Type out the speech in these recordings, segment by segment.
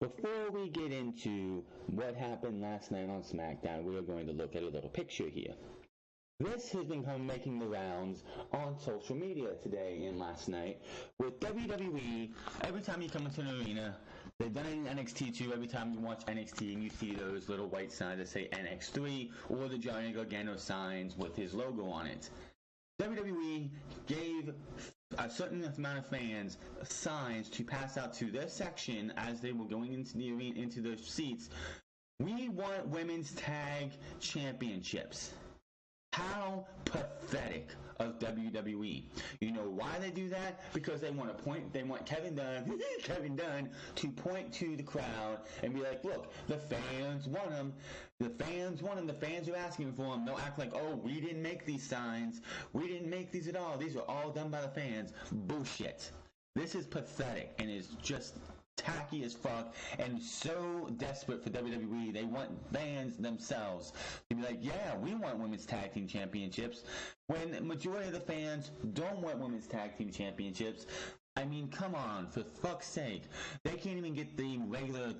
Before we get into what happened last night on Smackdown, we are going to look at a little picture here. This has been making the rounds on social media today and last night with WWE. Every time you come into an arena, they've done it in NXT too. Every time you watch NXT and you see those little white signs that say NX3 or the Johnny Gargano signs with his logo on it. WWE gave a certain amount of fans signs to pass out to their section as they were going into the arena, into their seats. We want women's tag championships. How pathetic of WWE. You know why they do that? Because they want Kevin Dunn to point to the crowd and be like, look, the fans want him. The fans want him. The fans are asking for him. They'll act like, oh, we didn't make these signs. We didn't make these at all. These are all done by the fans. Bullshit. This is pathetic and is just tacky as fuck and so desperate for WWE. They want fans themselves to be like, yeah, we want women's tag team championships, when the majority of the fans don't want women's tag team championships. I mean, come on, for fuck's sake. They can't even get the regular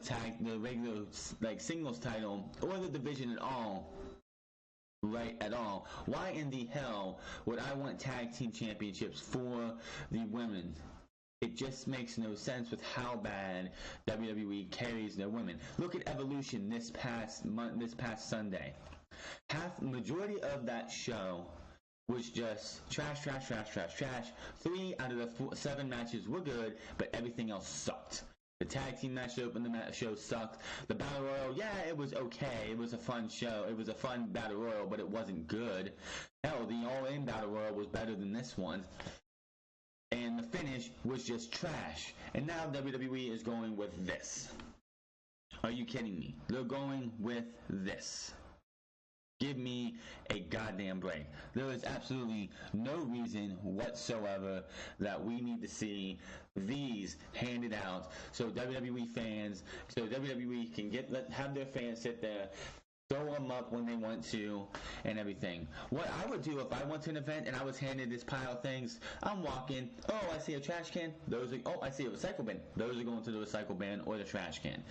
singles title or the division at all. Right at all. Why in the hell would I want tag team championships for the women? It just makes no sense with how bad WWE carries their women. Look at Evolution this past Sunday. Majority of that show was just trash. 3 out of the 7 matches were good, but everything else sucked. The tag team match opened the show sucked. The Battle Royal, yeah, it was okay. It was a fun show. It was a fun Battle Royal, but it wasn't good. Hell, the All-In Battle Royal was better than this one. And the finish was just trash. And now WWE is going with this. Are you kidding me? They're going with this. Give me a goddamn break. There is absolutely no reason whatsoever that we need to see these handed out so WWE can have their fans sit there, throw them up when they want to, and everything. What I would do if I went to an event and I was handed this pile of things, I'm walking, oh, I see a trash can, I see a recycle bin. Those are going to the recycle bin or the trash can.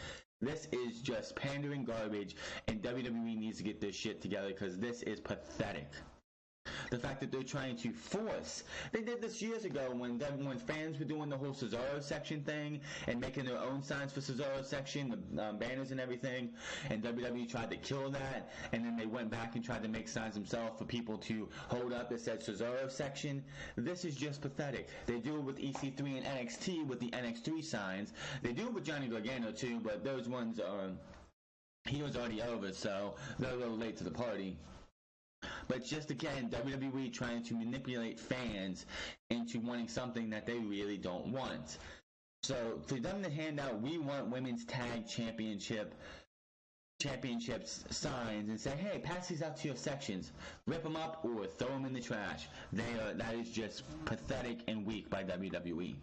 This is just pandering garbage, and WWE needs to get this shit together because this is pathetic. The fact that they're trying to force, they did this years ago when fans were doing the whole Cesaro section thing and making their own signs for Cesaro section, the banners and everything, and WWE tried to kill that, and then they went back and tried to make signs themselves for people to hold up that said Cesaro section. This is just pathetic. They do it with EC3 and NXT with the NX3 signs. They do it with Johnny Gargano too, but those ones he was already over, so they're a little late to the party. But just again, WWE trying to manipulate fans into wanting something that they really don't want. So for them to hand out, we want women's tag championships signs and say, hey, pass these out to your sections, rip them up or throw them in the trash. That is just pathetic and weak by WWE.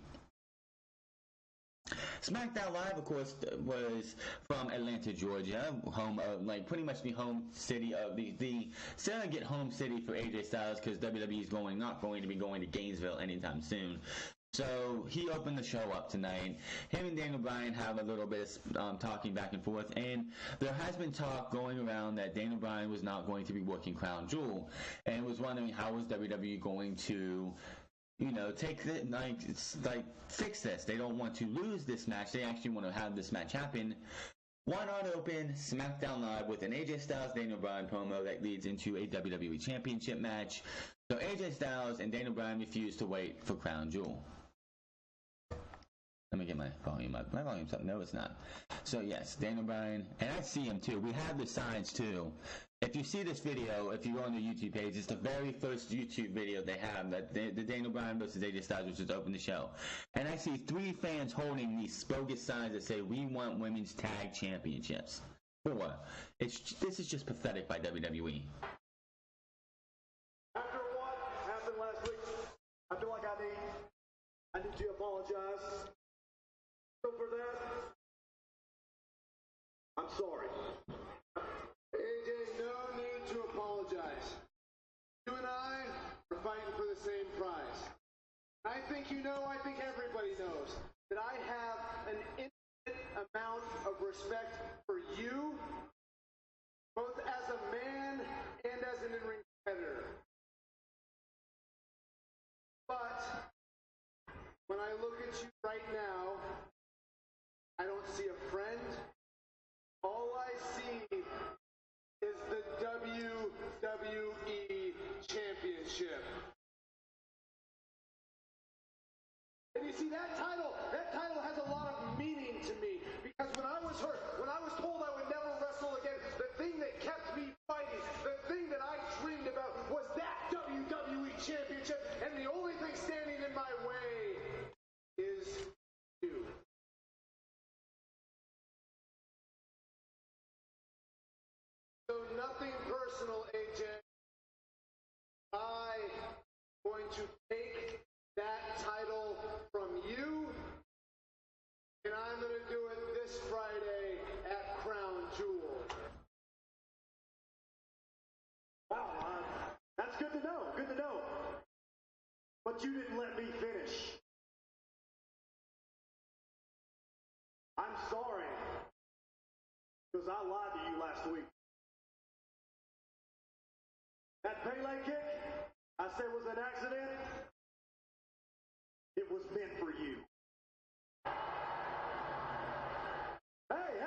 Smackdown Live, of course, was from Atlanta, Georgia, home of, pretty much the home city of the surrogate home city for AJ Styles, because WWE is not going to be going to Gainesville anytime soon. So he opened the show up tonight. Him and Daniel Bryan have a little bit of talking back and forth, and there has been talk going around that Daniel Bryan was not going to be working Crown Jewel, and was wondering how was WWE going to fix this. They don't want to lose this match. They actually want to have this match happen. Why not open Smackdown Live with an AJ Styles Daniel Bryan promo that leads into a WWE Championship match? So AJ Styles and Daniel Bryan refuse to wait for Crown Jewel. Let me get my volume up. My volume's up. No, it's not. So yes, Daniel Bryan, and I see him too. We have the signs too. If you see this video, if you go on the YouTube page, it's the very first YouTube video they have, that the Daniel Bryan versus AJ Styles, which is open the show. And I see 3 fans holding these bogus signs that say, we want women's tag championships. 4. This is just pathetic by WWE. After what happened last week, I feel like I need to apologize. So for that, I'm sorry. AJ, no need to apologize. You and I are fighting for the same prize. I think everybody knows that I have an infinite amount look at you right now, I don't see a friend. All I see is the WWE Championship. And you see, that title has a lot of meaning to me, because when I was hurt, when I was told I would never wrestle again, the thing that kept me fighting, the thing that I dreamed about was that WWE Championship, and the only thing standing in my way is you. So nothing personal, AJ. I'm going to take that title from you, and I'm going to do it this Friday at Crown Jewel. Wow, that's good to know. Good to know. But you didn't let me finish. I'm sorry, because I lied to you last week. That Pele kick, I said was an accident. It was meant for you. Hey.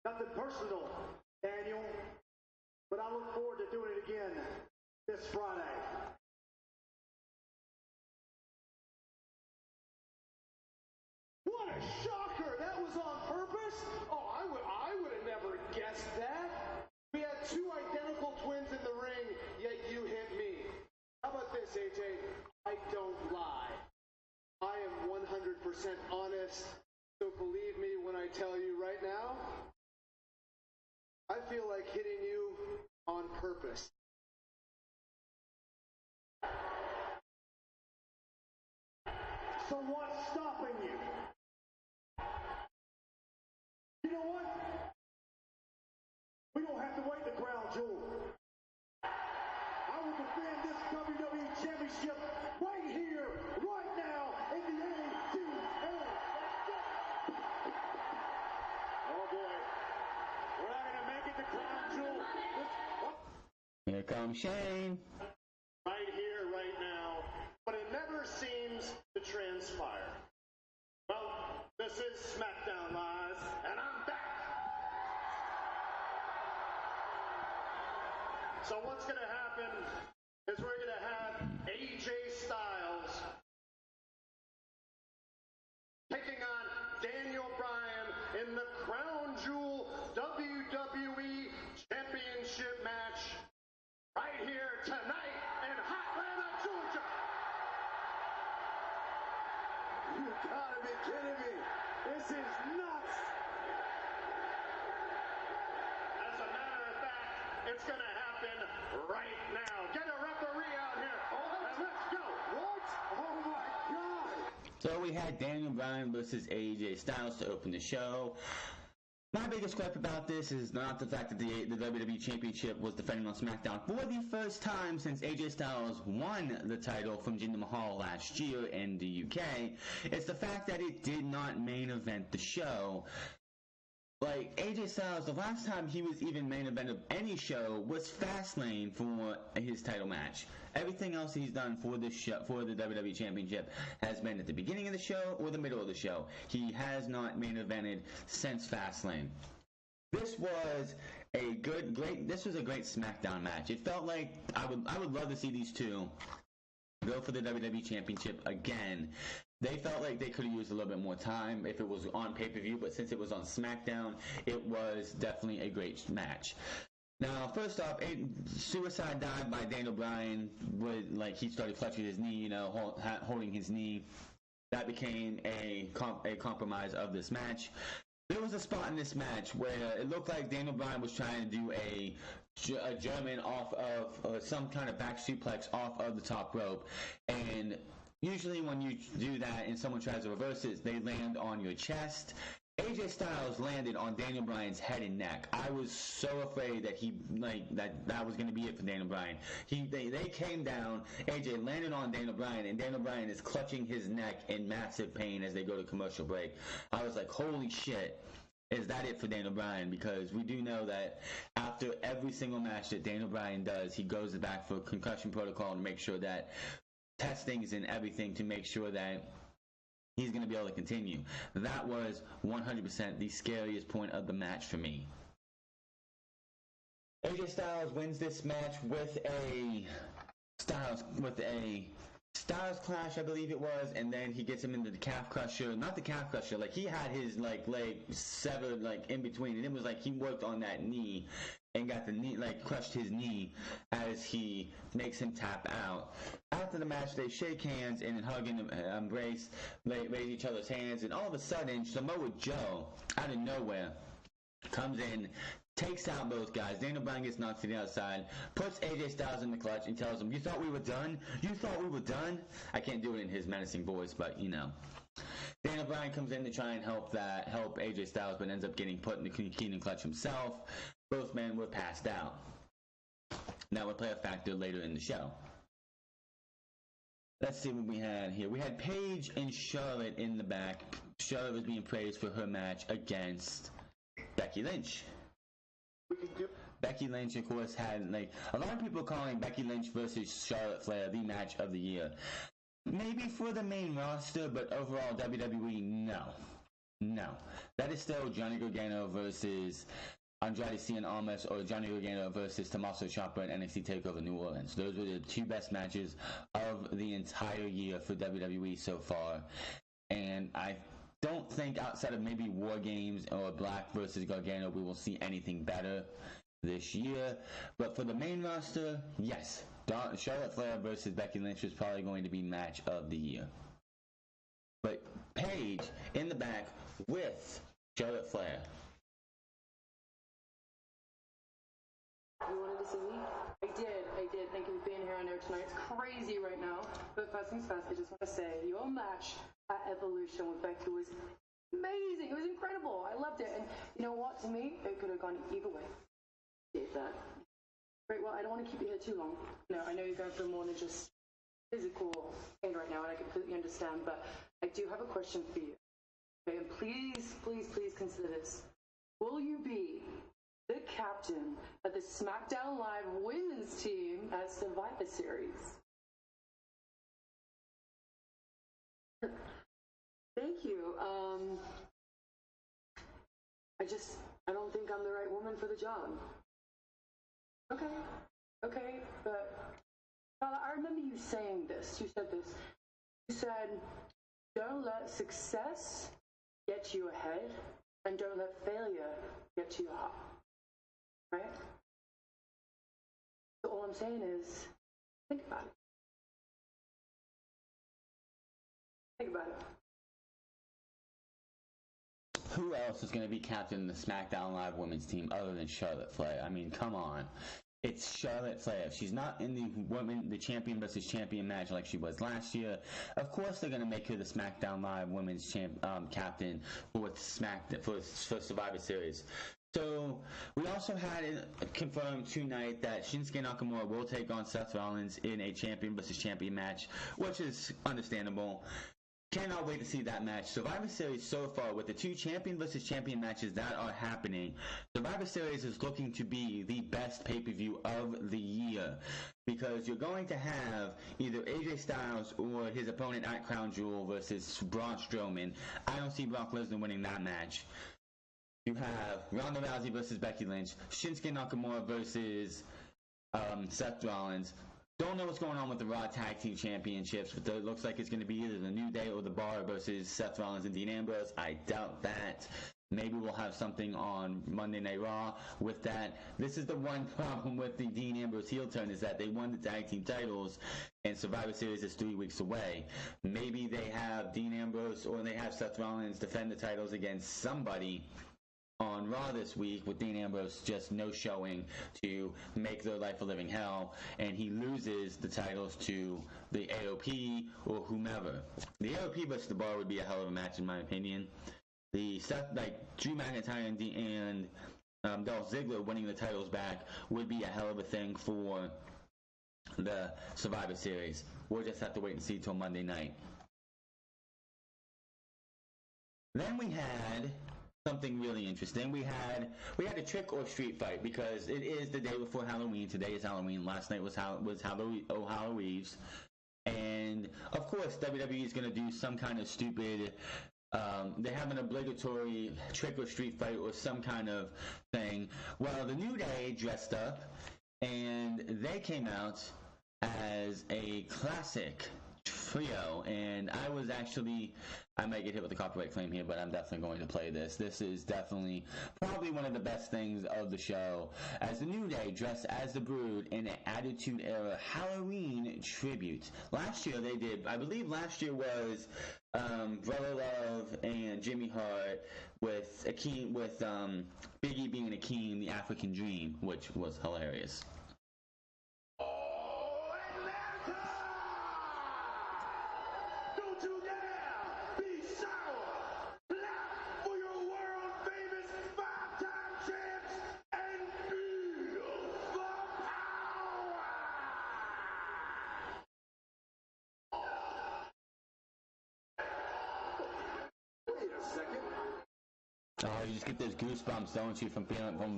Nothing personal, Daniel. But I look forward to doing it again this Friday. What a shocker! That was on purpose? Oh, I would have never guessed that. We had two identical twins in the ring, yet you hit me. How about this, AJ? I don't lie. I am 100% honest, so believe me when I tell you right now, I feel like hitting you on purpose. So what's stopping you? You know what? We don't have to wait to Crown Jewel. I will defend this WWE Championship right here, right now, in the ATL. Oh boy. We're not going to make it to Crown Jewel. Here comes Shane. Right here, right now. But it never seems to transpire. Well, this is Smackdown Live, and I'm back. So what's going to happen is we're going to have AJ Styles taking on Daniel Bryan in the Crown Jewel WWE Championship match right here tonight in Atlanta, Georgia. You gotta be kidding me. This is nuts. As a matter of fact, it's going to happen right now. Get a referee out here. And let's go. What? Oh my God. So we had Daniel Bryan versus AJ Styles to open the show. My biggest gripe about this is not the fact that the WWE Championship was defending on SmackDown for the first time since AJ Styles won the title from Jinder Mahal last year in the UK. It's the fact that it did not main event the show. Like, AJ Styles, the last time he was even main event of any show was Fastlane for his title match. Everything else he's done for this show, for the WWE Championship, has been at the beginning of the show or the middle of the show. He has not main evented since Fastlane. This was a great SmackDown match. It felt like I would love to see these two go for the WWE Championship again. They felt like they could have used a little bit more time if it was on pay-per-view, but since it was on SmackDown, it was definitely a great match. Now, first off, a suicide dive by Daniel Bryan, he started clutching his knee, holding his knee. That became a compromise of this match. There was a spot in this match where it looked like Daniel Bryan was trying to do a German off of some kind of back suplex off of the top rope, and usually when you do that and someone tries to reverse it, they land on your chest. AJ Styles landed on Daniel Bryan's head and neck. I was so afraid that that was going to be it for Daniel Bryan. They came down, AJ landed on Daniel Bryan, and Daniel Bryan is clutching his neck in massive pain as they go to commercial break. I was like, holy shit. Is that it for Daniel Bryan? Because we do know that after every single match that Daniel Bryan does, he goes back for concussion protocol to make sure that testings and everything to make sure that he's going to be able to continue. That was 100% the scariest point of the match for me. AJ Styles wins this match with a Styles clash, I believe it was, and then he gets him into the calf crusher. Not the calf crusher, like he had his leg severed in between, and it was like he worked on that knee and got the knee, crushed his knee as he makes him tap out. After the match, they shake hands and hug and embrace, raise each other's hands, and all of a sudden, Samoa Joe, out of nowhere, comes in, takes out both guys. Daniel Bryan gets knocked to the outside, puts AJ Styles in the clutch, and tells him, "You thought we were done? You thought we were done?" I can't do it in his menacing voice, but you know. Daniel Bryan comes in to try and help AJ Styles, but ends up getting put in the Keenan clutch himself. Both men were passed out. That would play a factor later in the show. Let's see what we had here. We had Paige and Charlotte in the back. Charlotte was being praised for her match against Becky Lynch. Becky Lynch, of course, had a lot of people calling Becky Lynch versus Charlotte Flair the match of the year. Maybe for the main roster, but overall WWE, no. That is still Johnny Gargano versus Andrade Cien Almas, or Johnny Gargano versus Tommaso Ciampa in NXT TakeOver New Orleans. Those were the two best matches of the entire year for WWE so far, and I don't think outside of maybe War Games or Black versus Gargano we will see anything better this year. But for the main roster, yes, Charlotte Flair versus Becky Lynch is probably going to be match of the year. But Paige in the back with Charlotte Flair. You wanted to see me? I did. Thank you for being here. I know tonight's crazy right now. But first things first, I just want to say your match at Evolution with Becky was amazing. It was incredible. I loved it. And you know what? To me, it could have gone either way. Did that. Great. Well, I don't want to keep you here too long. No, I know you're going through more than just physical pain right now, and I completely understand. But I do have a question for you. Okay, and please consider this. Will you be the captain of the Smackdown Live women's team at Survivor Series? Thank you. I don't think I'm the right woman for the job. Okay, but I remember you saying this. You said this. You said, don't let success get you ahead, and don't let failure get you up. Right? So all I'm saying is, think about it. Think about it. Who else is going to be captain of the SmackDown Live women's team other than Charlotte Flair? I mean, come on. It's Charlotte Flair. If she's not in the champion versus champion match like she was last year, of course they're going to make her the SmackDown Live women's captain for Survivor Series. So we also had it confirmed tonight that Shinsuke Nakamura will take on Seth Rollins in a champion versus champion match, which is understandable. Cannot wait to see that match. Survivor Series so far, with the two champion versus champion matches that are happening, Survivor Series is looking to be the best pay-per-view of the year, because you're going to have either AJ Styles or his opponent at Crown Jewel versus Braun Strowman. I don't see Brock Lesnar winning that match. You have Ronda Rousey versus Becky Lynch, Shinsuke Nakamura versus Seth Rollins. Don't know what's going on with the Raw Tag Team Championships, but it looks like it's going to be either the New Day or the Bar versus Seth Rollins and Dean Ambrose. I doubt that. Maybe we'll have something on Monday Night Raw with that. This is the one problem with the Dean Ambrose heel turn, is that they won the tag team titles and Survivor Series is 3 weeks away. Maybe they have Dean Ambrose or they have Seth Rollins defend the titles against somebody on Raw this week, with Dean Ambrose just no showing to make their life a living hell, and he loses the titles to the AOP or whomever. The AOP versus the Bar would be a hell of a match in my opinion. The stuff like Drew McIntyre and Dolph Ziggler winning the titles back would be a hell of a thing for the Survivor Series. We'll just have to wait and see till Monday night. Then we had something really interesting. We had a trick or treat fight, because it is the day before Halloween. Today is Halloween. Last night was Halloween. And of course, WWE is going to do some kind of stupid. They have an obligatory trick or street fight or some kind of thing. Well, the New Day dressed up, and they came out as a classic trio, and I might get hit with a copyright claim here, but I'm definitely going to play this. This is definitely probably one of the best things of the show, as the New Day dressed as the Brood in an Attitude Era Halloween tribute. Last year they did, I believe last year was Brother Love and Jimmy Hart with Akeem, with Biggie being Akeem, the African Dream, which was hilarious. Oh, you just get those goosebumps, don't you, from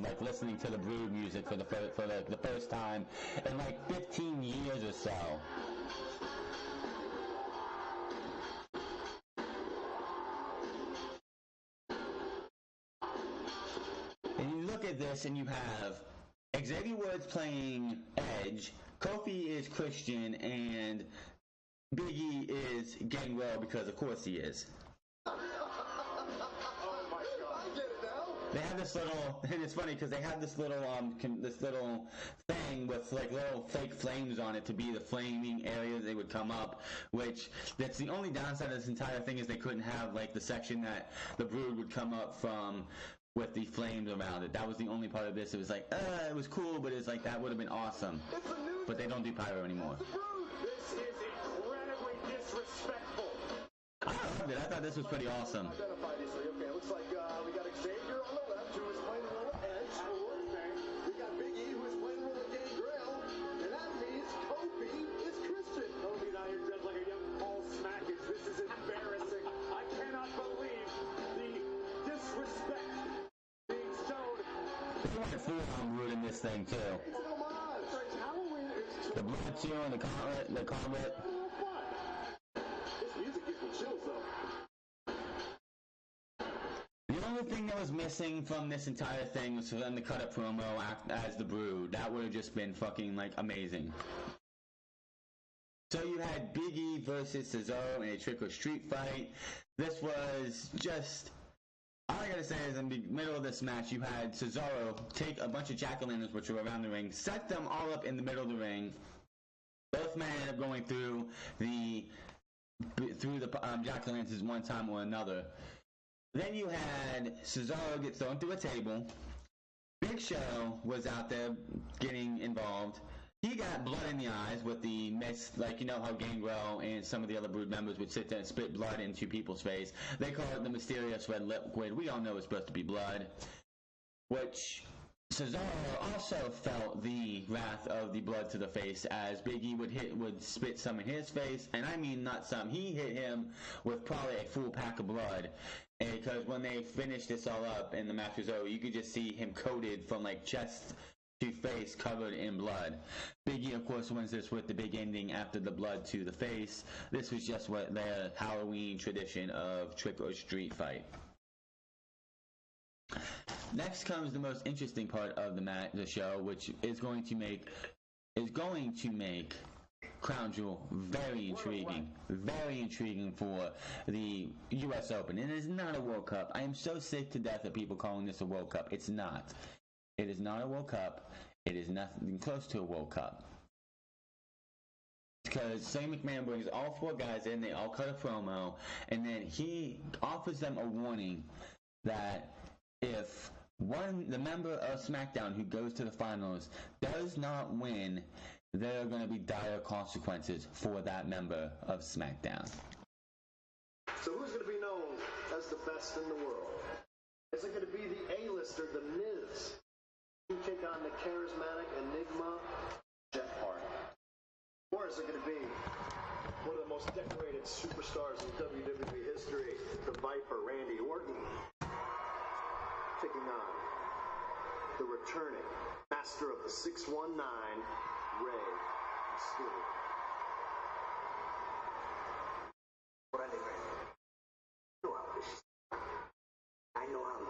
like listening to the Brood music for the first time in like 15 years or so. And you look at this, and you have Xavier Woods playing Edge, Kofi is Christian, and Biggie is Gangrel, because of course he is. They have this little, and it's funny because they have this little thing with like little fake flames on it to be the flaming areas they would come up, which that's the only downside of this entire thing, is they couldn't have like the section that the Brood would come up from with the flames around it. That was the only part of this. It was like, it was cool, but it's like, that would have been awesome. But they don't do pyro anymore. This is incredibly disrespectful. I loved it. I thought this was pretty awesome. Identified easily. Okay, looks like we got Xavier on the left, who is playing the role of Edge. We got Big E, who is playing the role of Gangrel. And that means Kofi is Christian. Kofi's out here dressed like a young Paul Smackage. This is embarrassing. I cannot believe the disrespect being shown. They went full on Brood in this thing too. It's an homage. It's Halloween. It's The blood too, and the gauntlet. This music gives me chills, though. The only thing that was missing from this entire thing was for them to cut a promo as the Brood. That would have just been fucking like amazing. So you had Big E versus Cesaro in a trick or street fight. This was just, all I gotta say is in the middle of this match, you had Cesaro take a bunch of jack-o'-lanterns which were around the ring, set them all up in the middle of the ring. Both men ended up going through the jack-o'-lanterns one time or another. Then you had Cesaro get thrown through a table. Big Show was out there getting involved. He got blood in the eyes with the mess, like, you know how Gangrel and some of the other Brood members would sit there and spit blood into people's face. They call it the mysterious red liquid. We all know it's supposed to be blood. Which Cesaro also felt the wrath of the blood to the face, as Big E would spit some in his face, and I mean not some. He hit him with probably a full pack of blood, because when they finished this all up and the match was over, you could just see him coated from like chest to face, covered in blood. Big E, of course, wins this with the big ending after the blood to the face. This was just what their Halloween tradition of trick or street fight. Next comes the most interesting part of the show, which is going to make Crown Jewel very intriguing for the U.S. Open. And it is not a World Cup. I am so sick to death of people calling this a World Cup. It's not. It is not a World Cup. It is nothing close to a World Cup. Because Shane McMahon brings all four guys in, they all cut a promo, and then he offers them a warning that if the member of SmackDown who goes to the finals does not win, there are going to be dire consequences for that member of SmackDown. So who's going to be known as the best in the world? Is it going to be the A-lister, The Miz? You take on the charismatic enigma, Jeff Hardy? Or is it going to be one of the most decorated superstars in WWE history, the Viper, Randy Orton, taking on the returning master of the 619, Rey Mysterio?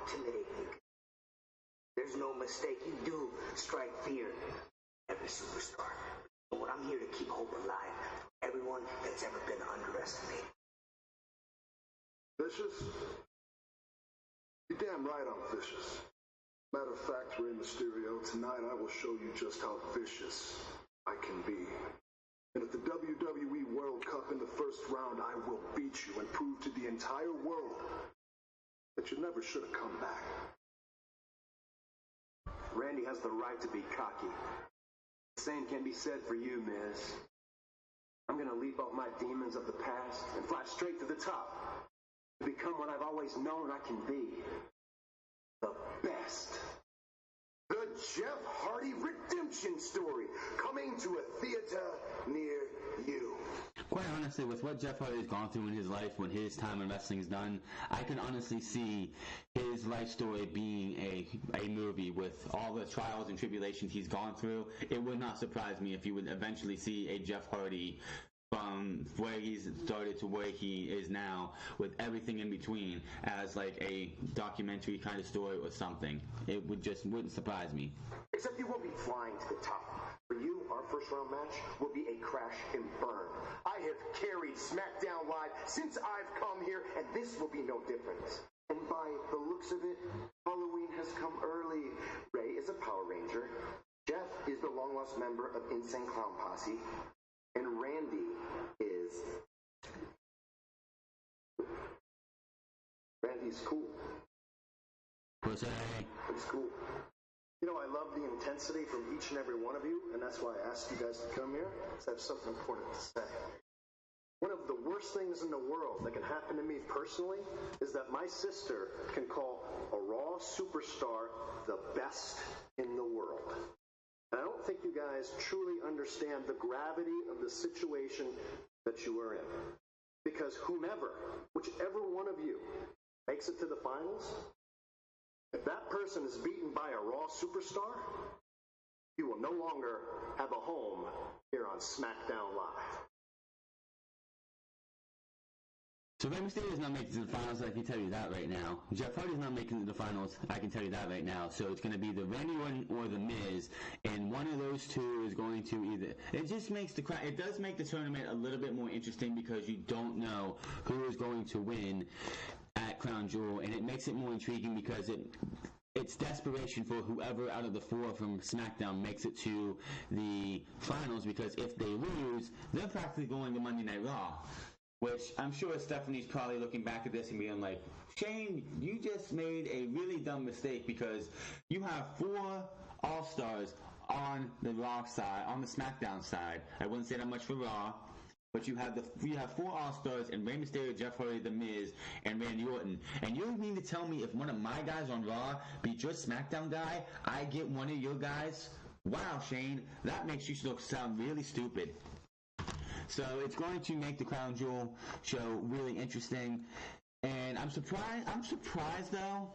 intimidate you. There's no mistake. You do strike fear every superstar. But I'm here to keep hope alive for everyone that's ever been underestimated. Vicious? You're damn right I'm vicious. Matter of fact, Rey Mysterio, tonight I will show you just how vicious I can be. And at the WWE World Cup in the first round, I will beat you and prove to the entire world that you never should have come back. Randy has the right to be cocky. The same can be said for you, Miz. I'm gonna leap off my demons of the past and fly straight to the top to become what I've always known I can be. The best. The Jeff Hardy redemption story, coming to a theater near you. Quite honestly, with what Jeff Hardy has gone through in his life when his time in wrestling is done, I can honestly see his life story being a movie with all the trials and tribulations he's gone through. It would not surprise me if you would eventually see a Jeff Hardy from where he's started to where he is now, with everything in between, as like a documentary kind of story or something. It wouldn't surprise me. Except you won't be flying to the top. For you, our first round match will be a crash and burn. I have carried Smackdown Live since I've come here, and this will be no different. And by the looks of it, Halloween has come early. Ray is a Power Ranger. Jeff is the long-lost member of Insane Clown Posse. And Randy is... Randy's cool. What's that? He's cool. You know, I love the intensity from each and every one of you, and that's why I asked you guys to come here, because I have something important to say. One of the worst things in the world that can happen to me personally is that my sister can call a Raw superstar the best in the world. And I don't think you guys truly understand the gravity of the situation that you are in. Because whichever one of you makes it to the finals, if that person is beaten by a Raw superstar, you will no longer have a home here on Smackdown Live. So Rey Mysterio is not making it to the finals, I can tell you that right now. Jeff Hardy is not making it to the finals, I can tell you that right now. So it's going to be the Randy Orton or the Miz, and one of those two is going to either... It just makes it does make the tournament a little bit more interesting because you don't know who is going to win at Crown Jewel, and it makes it more intriguing because it's desperation for whoever out of the four from SmackDown makes it to the finals, because if they lose, they're practically going to Monday Night Raw. Which I'm sure Stephanie's probably looking back at this and being like, Shane, you just made a really dumb mistake because you have 4 All-Stars on the Raw side, on the SmackDown side. I wouldn't say that much for Raw, but you have 4 All-Stars and Rey Mysterio, Jeff Hardy, The Miz, and Randy Orton. And you mean to tell me if one of my guys on Raw beat your SmackDown guy, I get one of your guys? Wow, Shane, that makes you sound really stupid. So it's going to make the Crown Jewel show really interesting. And I'm surprised though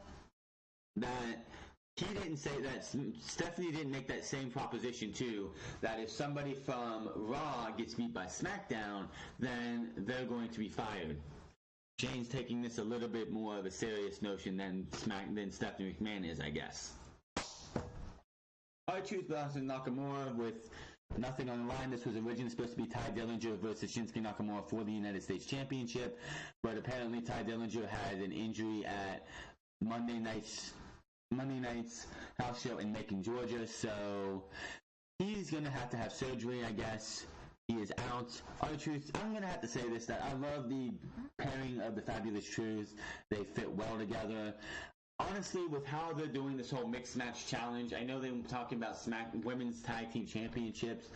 that he didn't say that. Stephanie didn't make that same proposition too, that if somebody from Raw gets beat by SmackDown, then they're going to be fired. Shane's taking this a little bit more of a serious notion than Stephanie McMahon is, I guess. R-Truth versus Nakamura with nothing on the line. This was originally supposed to be Ty Dillinger versus Shinsuke Nakamura for the United States Championship, but apparently Ty Dillinger had an injury at Monday night's house show in Macon, Georgia, so he's going to have surgery, I guess. He is out. R-Truth, I'm going to have to say this, that I love the pairing of the Fabulous Truths. They fit well together. Honestly, with how they're doing this whole mixed match challenge, I know they were talking about Women's Tag Team Championships,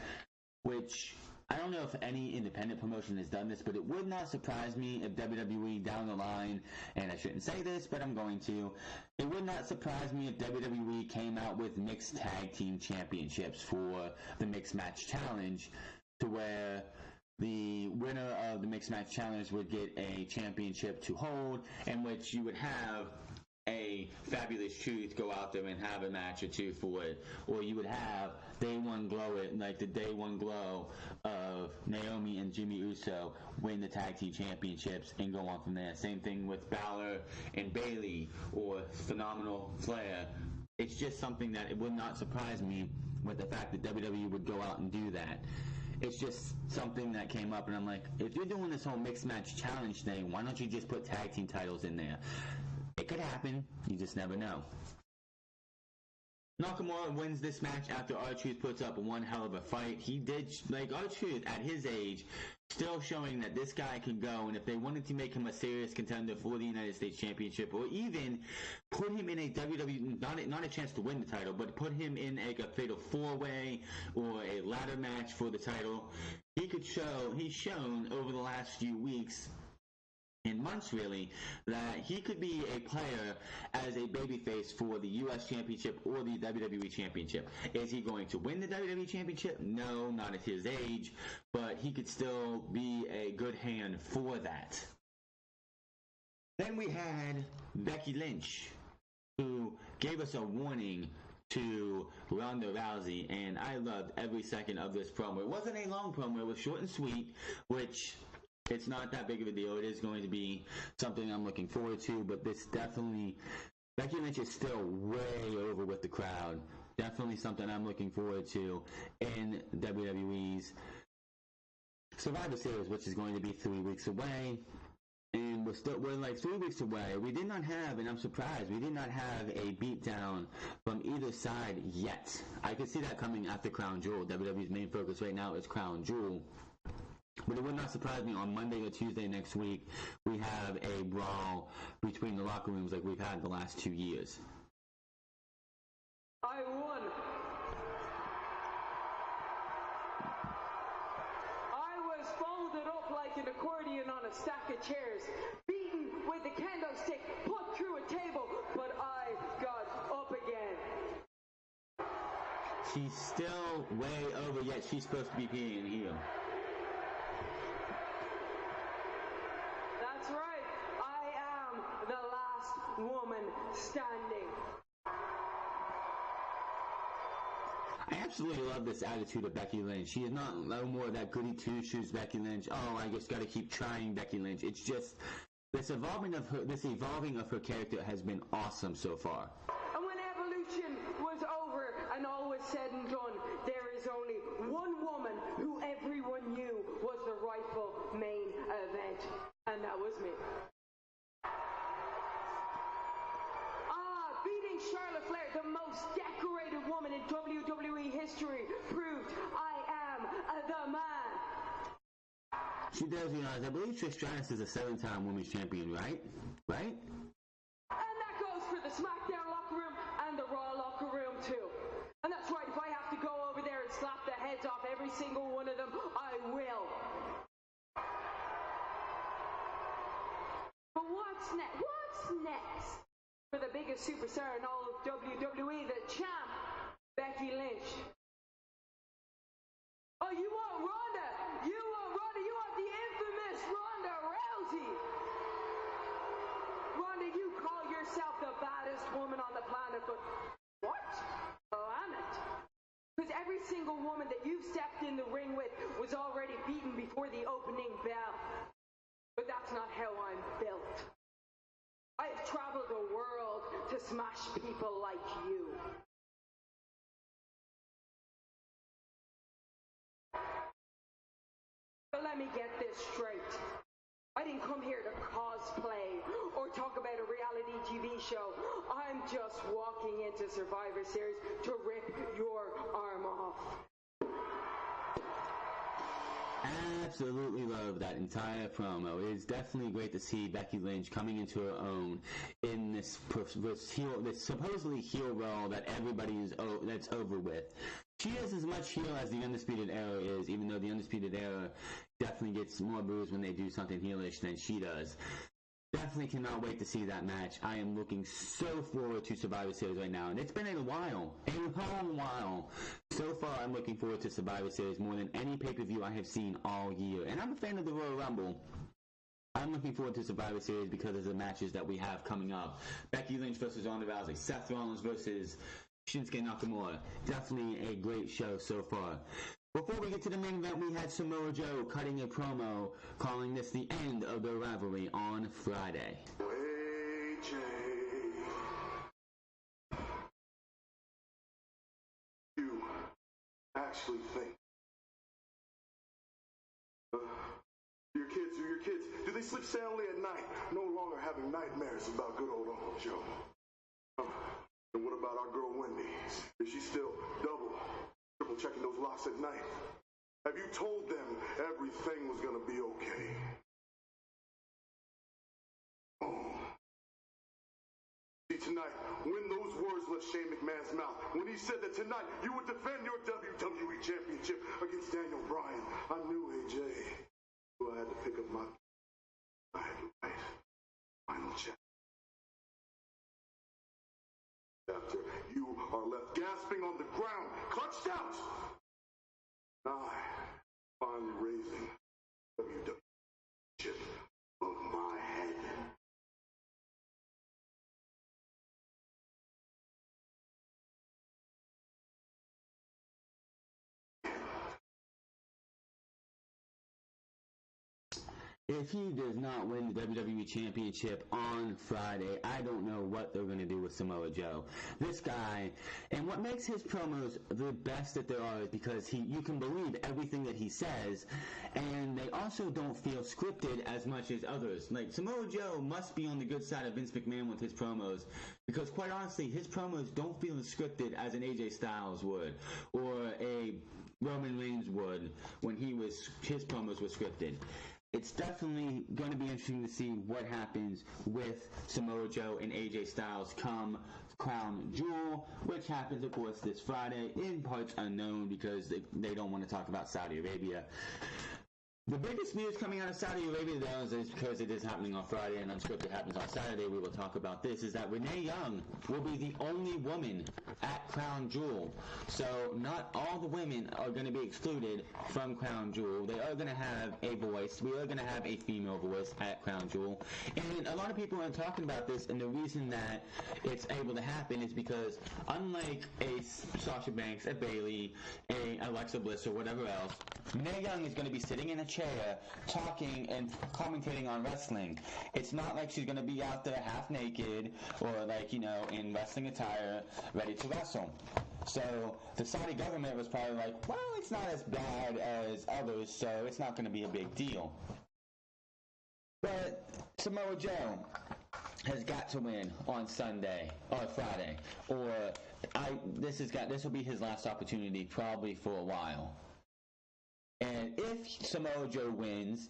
which I don't know if any independent promotion has done this, but it would not surprise me if WWE down the line, and I shouldn't say this, but I'm going to, it would not surprise me if WWE came out with Mixed Tag Team Championships for the Mixed Match Challenge, to where the winner of the Mixed Match Challenge would get a championship to hold, in which you would have a Fabulous Truth go out there and have a match or two for it, or you would have Day One Glow it, like the Day One Glow of Naomi and Jimmy Uso win the tag team championships and go on from there. Same thing with Balor and Bayley or Phenomenal Flair. It's just something that it would not surprise me with the fact that WWE would go out and do that. It's just something that came up, and I'm like, if you're doing this whole mixed match challenge thing, why don't you just put tag team titles in there? It could happen. You just never know. Nakamura wins this match after R-Truth puts up one hell of a fight. He did, like R-Truth at his age, still showing that this guy can go, and if they wanted to make him a serious contender for the United States Championship, or even put him in a WWE, not a chance to win the title, but put him in a fatal four-way or a ladder match for the title, he's shown over the last few weeks in months really, that he could be a player as a babyface for the U.S. Championship or the WWE Championship. Is he going to win the WWE Championship? No, not at his age, but he could still be a good hand for that. Then we had Becky Lynch, who gave us a warning to Ronda Rousey, and I loved every second of this promo. It wasn't a long promo, it was short and sweet, which it's not that big of a deal. It is going to be something I'm looking forward to, but this definitely, Becky Lynch is still way over with the crowd. Definitely something I'm looking forward to in WWE's Survivor Series, which is going to be 3 weeks away. And we're like 3 weeks away. We did not have, and I'm surprised, we did not have a beatdown from either side yet. I could see that coming after Crown Jewel. WWE's main focus right now is Crown Jewel. But it would not surprise me on Monday or Tuesday next week we have a brawl between the locker rooms like we've had the last 2 years. I won. I was folded up like an accordion on a stack of chairs, beaten with a kendo stick, put through a table, but I got up again. She's still way over, yet she's supposed to be being in heel. That's right. I am the last woman standing. I absolutely love this attitude of Becky Lynch. She is not no more that goody two-shoes Becky Lynch. Oh, I just got to keep trying Becky Lynch. It's just this evolving of her character has been awesome so far. And when Evolution was over and all was said and done, there is only one woman who everyone knew was the rightful main event, and that was me. Beating Charlotte Flair, the most decorated woman in WWE history, proved I am the man. She does, I believe Trish Stratus is a 7-time women's champion, right? Right? And that goes for the Smackdown locker room and the Raw locker room too. And that's right, if I have to go over there and slap the heads off every single one of them, I will. But what's next? What's next? For the biggest superstar in all of WWE, the champ, Becky Lynch. Oh, you want Ronda? You want Ronda? You want the infamous Ronda Rousey? Ronda, you call yourself the baddest woman on the planet, but what? Oh, I'm it. Because every single woman that you've stepped in the ring with was already beaten before the opening bell. But that's not how I'm built. I have traveled the world to smash people like you. But let me get this straight. I didn't come here to cosplay or talk about a reality TV show. I'm just walking into Survivor Series to rip your arm off. Absolutely love that entire promo. It is definitely great to see Becky Lynch coming into her own in this supposedly heel role that everybody is that's over with. She is as much heel as the Undisputed Era is, even though the Undisputed Era definitely gets more boos when they do something heelish than she does. Definitely cannot wait to see that match. I am looking so forward to Survivor Series right now. And it's been a while, a long while. So far, I'm looking forward to Survivor Series more than any pay-per-view I have seen all year. And I'm a fan of the Royal Rumble. I'm looking forward to Survivor Series because of the matches that we have coming up. Becky Lynch versus Ronda Rousey, Seth Rollins versus Shinsuke Nakamura. Definitely a great show so far. Before we get to the main event, we had Samoa Joe cutting a promo calling this the end of the rivalry on Friday. AJ, you actually think your kids, do they sleep soundly at night, no longer having nightmares about good old Uncle Joe? And what about our girl Wendy? Is she still triple checking those locks at night? Have you told them everything was gonna be okay? Oh. See, tonight, when those words left Shane McMahon's mouth, when he said that tonight you would defend your WWE Championship against Daniel Bryan, I knew, AJ, I had to pick up my... I had to write final check. After you are left gasping on the ground, clutched out. I finally raising WWE chip of my head. If he does not win the WWE Championship on Friday, I don't know what they're going to do with Samoa Joe. This guy, and what makes his promos the best that there are is because you can believe everything that he says, and they also don't feel scripted as much as others. Like, Samoa Joe must be on the good side of Vince McMahon with his promos, because quite honestly, his promos don't feel as scripted as an AJ Styles would, or a Roman Reigns would when his promos were scripted. It's definitely going to be interesting to see what happens with Samoa Joe and AJ Styles come Crown Jewel, which happens, of course, this Friday, in parts unknown because they don't want to talk about Saudi Arabia. The biggest news coming out of Saudi Arabia, though, is because it is happening on Friday and Unscripted happens on Saturday, we will talk about this, is that Renee Young will be the only woman at Crown Jewel. So not all the women are going to be excluded from Crown Jewel. They are going to have a voice. We are going to have a female voice at Crown Jewel. And a lot of people are talking about this, and the reason that it's able to happen is because unlike a Sasha Banks, a Bayley, a Alexa Bliss, or whatever else, Renee Young is going to be sitting in a chair talking and commentating on wrestling. It's not like she's going to be out there half naked or in wrestling attire ready to wrestle. So the Saudi government was probably like, well, it's not as bad as others, so it's not going to be a big deal. But Samoa Joe has got to win on Sunday or Friday, or this will be his last opportunity probably for a while. And if Samoa Joe wins,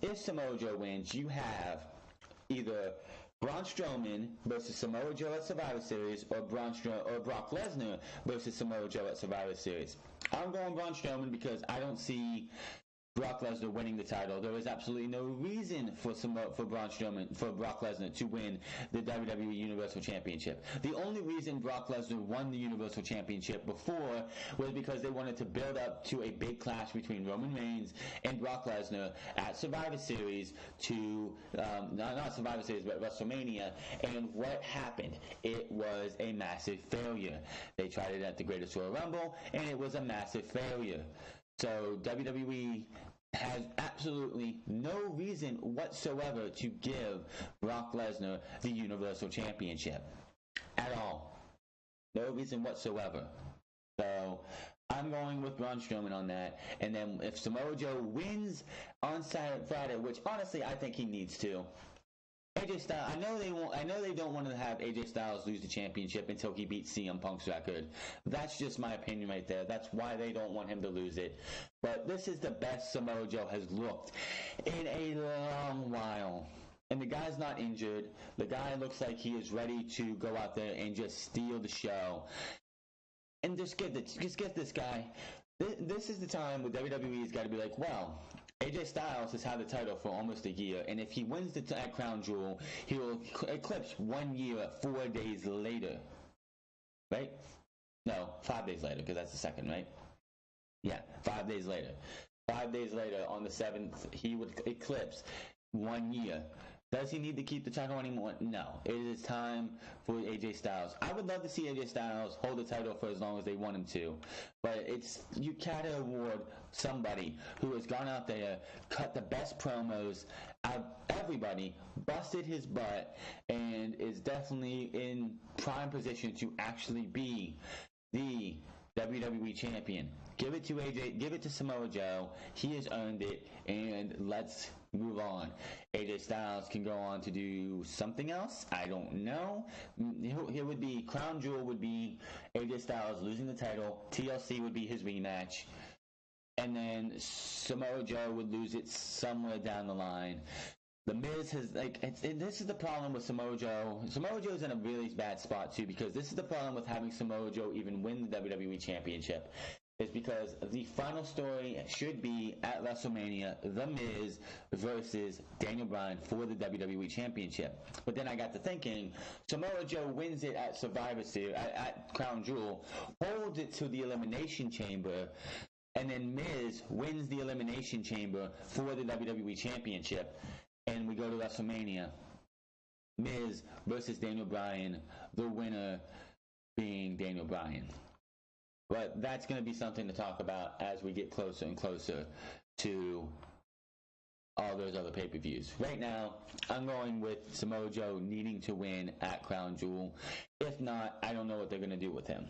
you have either Braun Strowman versus Samoa Joe at Survivor Series, or Brock Lesnar versus Samoa Joe at Survivor Series. I'm going Braun Strowman because I don't see Brock Lesnar winning the title. There is absolutely no reason for Brock Lesnar to win the WWE Universal Championship. The only reason Brock Lesnar won the Universal Championship before was because they wanted to build up to a big clash between Roman Reigns and Brock Lesnar at Survivor Series not Survivor Series, but WrestleMania. And what happened? It was a massive failure. They tried it at the Greatest Royal Rumble, and it was a massive failure. So WWE has absolutely no reason whatsoever to give Brock Lesnar the Universal Championship. At all. No reason whatsoever. So I'm going with Braun Strowman on that. And then if Samoa Joe wins on Friday, which honestly I think he needs to, AJ Styles, I know they don't want to have AJ Styles lose the championship until he beats CM Punk's record. That's just my opinion right there. That's why they don't want him to lose it. But this is the best Samoa Joe has looked in a long while. And the guy's not injured. The guy looks like he is ready to go out there and just steal the show. And just get this guy. This is the time where WWE's got to be like, well, AJ Styles has had the title for almost a year, and if he wins at Crown Jewel, he will eclipse 1 year, 4 days later. Right? No, 5 days later, because that's the second, right? Yeah, 5 days later. 5 days later, on the 7th, he would eclipse 1 year. Does he need to keep the title anymore? No. It is time for AJ Styles. I would love to see AJ Styles hold the title for as long as they want him to. But you gotta award somebody who has gone out there, cut the best promos out of everybody, busted his butt, and is definitely in prime position to actually be the WWE champion. Give it to AJ, give it to Samoa Joe. He has earned it, and let's move on. AJ Styles can go on to do something else. I don't know. Here would be Crown Jewel would be AJ Styles losing the title. TLC would be his rematch, and then Samoa Joe would lose it somewhere down the line. The Miz has, this is the problem with Samoa Joe. Samoa Joe's in a really bad spot, too, because this is the problem with having Samoa Joe even win the WWE Championship. Is because the final story should be at WrestleMania, The Miz versus Daniel Bryan for the WWE Championship. But then I got to thinking, Samoa Joe wins it at Survivor Series, at Crown Jewel, holds it to the Elimination Chamber, and then Miz wins the Elimination Chamber for the WWE Championship. And we go to WrestleMania. Miz versus Daniel Bryan, the winner being Daniel Bryan. But that's going to be something to talk about as we get closer and closer to all those other pay-per-views. Right now, I'm going with Samoa Joe needing to win at Crown Jewel. If not, I don't know what they're going to do with him.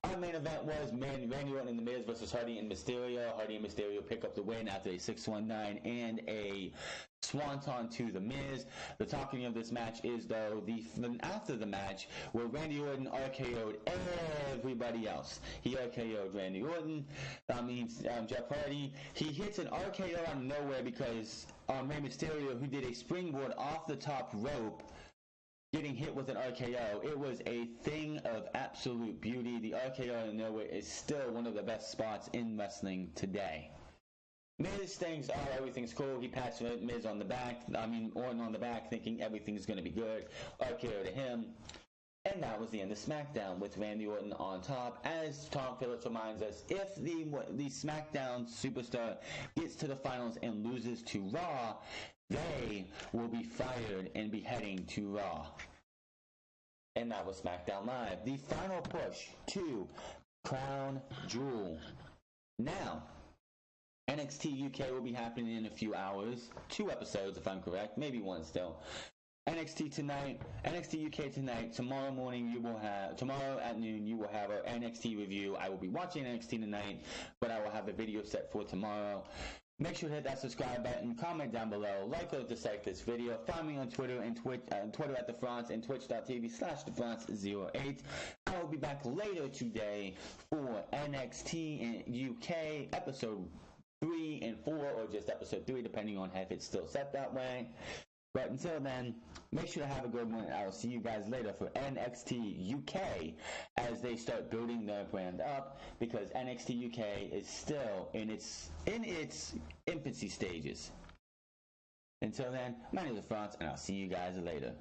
Our main event was Randy Orton and The Miz versus Hardy and Mysterio. Hardy and Mysterio pick up the win after a 619 and a swanton to The Miz. The talking of this match is, though, after the match, where Randy Orton RKO'd everybody else. He RKO'd Randy Orton. Jeff Hardy. He hits an RKO out of nowhere because Rey Mysterio, who did a springboard off the top rope, getting hit with an RKO. It was a thing of absolute beauty. The RKO out of nowhere is still one of the best spots in wrestling today. Miz thinks, everything's cool. He pats Miz on the back, Orton on the back, thinking everything's going to be good. RKO to him. And that was the end of Smackdown, with Randy Orton on top. As Tom Phillips reminds us, if the Smackdown superstar gets to the finals and loses to Raw, they will be fired and be heading to Raw. And that was Smackdown Live. The final push to Crown Jewel. Now, NXT UK will be happening in a few hours. 2 episodes, if I'm correct. Maybe 1 still. NXT UK tonight. Tomorrow at noon, you will have our NXT review. I will be watching NXT tonight, but I will have a video set for tomorrow. Make sure to hit that subscribe button, comment down below, like or dislike this video. Find me on Twitter and Twitter at TheFrance and twitch.tv/TheFrance08. I will be back later today for NXT UK episode 3 and 4, or just episode 3, depending on if it's still set that way. But until then, make sure to have a good one. I will see you guys later for NXT UK as they start building their brand up, because NXT UK is still in its infancy stages. Until then, my name is France, and I'll see you guys later.